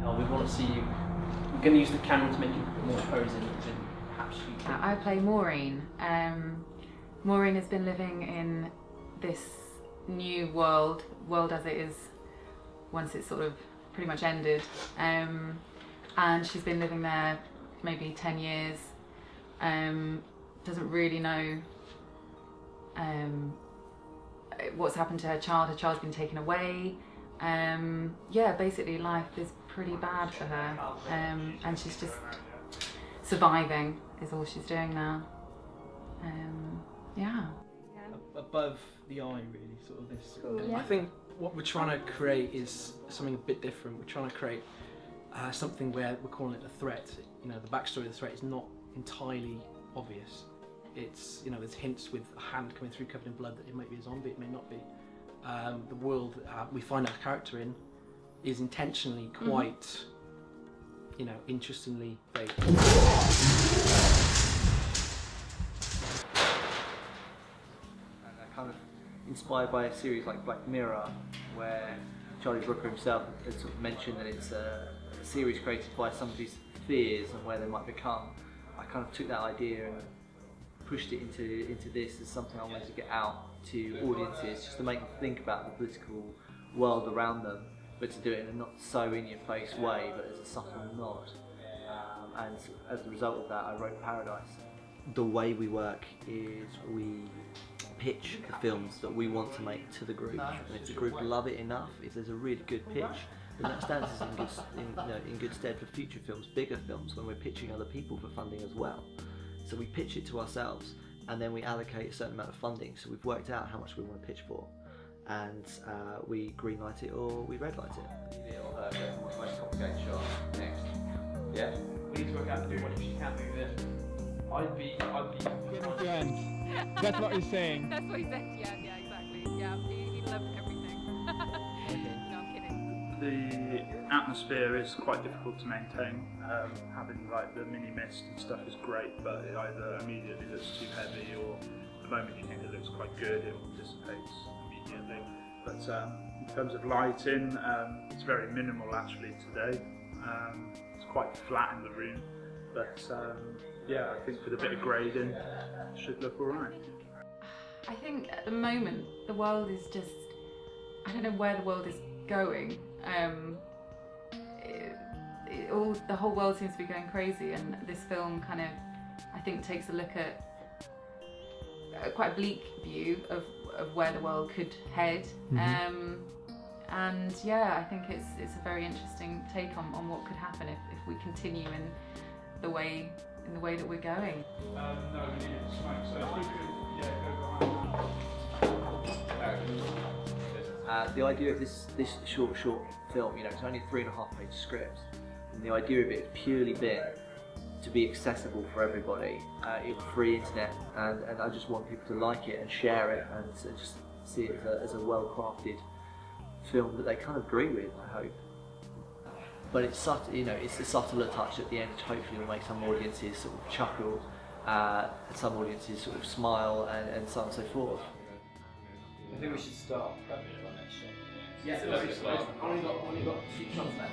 We want to see you. We're going to use the camera to make you a bit more posing than perhaps you can. I play Maureen. Maureen has been living in this new world as it is once it's sort of pretty much ended. And she's been living there maybe 10 years. Doesn't really know what's happened to her child. Her child's been taken away. Yeah, basically life is pretty bad for her, and she's just surviving is all she's doing now. Yeah. Above the eye, really, sort of this. Cool. Yeah. I think what we're trying to create is something a bit different. We're trying to create something where we're calling it a threat. You know, the backstory of the threat is not entirely obvious. It's, you know, there's hints with a hand coming through covered in blood that it might be a zombie, it may not be. The world we find our character in is intentionally quite, you know, interestingly vague. Kind of inspired by a series like Black Mirror, where Charlie Brooker himself has sort of mentioned that it's a series created by somebody's fears and where they might become. I kind of took that idea and pushed it into this as something I wanted to get out to audiences, just to make them think about the political world around them, but to do it in a not so in-your-face way, but as a subtle nod. And as a result of that, I wrote Paradise. The way we work is we pitch the films that we want to make to the group, and if the group love it enough, if there's a really good pitch, then that stands us in good stead for future films, bigger films, when we're pitching other people for funding as well. So we pitch it to ourselves, and then we allocate a certain amount of funding. So we've worked out how much we want to pitch for, and we green light it or we red light it. Most complicated shot next. Yeah. We need to work out who what if she can't move it. I'd be That's what he's saying. That's what he said. Yeah, exactly. Yeah, he loved everything. No, I'm kidding. The atmosphere is quite difficult to maintain. Having like the mini mist and stuff is great, but it either immediately looks too heavy, or the moment you think it looks quite good, it dissipates immediately. But in terms of lighting, it's very minimal actually today. It's quite flat in the room, but yeah, I think with a bit of grading, it should look alright. I think at the moment the world is just, I don't know where the world is going. The whole world seems to be going crazy, and this film kind of, I think, takes a look at quite a bleak view of where the world could head. And yeah, I think it's a very interesting take on what could happen if we continue in the way that we're going. No, we need to smoke, so if we could, go behind. The idea of this short film, you know, it's only a 3.5-page script, and the idea of it has purely been to be accessible for everybody. It's free internet, and I just want people to like it and share it, and just see it as a well-crafted film that they kind of agree with, I hope. But it's subtle, you know, it's a subtler touch at the end, which hopefully will make some audiences sort of chuckle, and some audiences sort of smile, and so on and so forth. I think we should start prepping for next shot. Yeah, only got 2 shots left.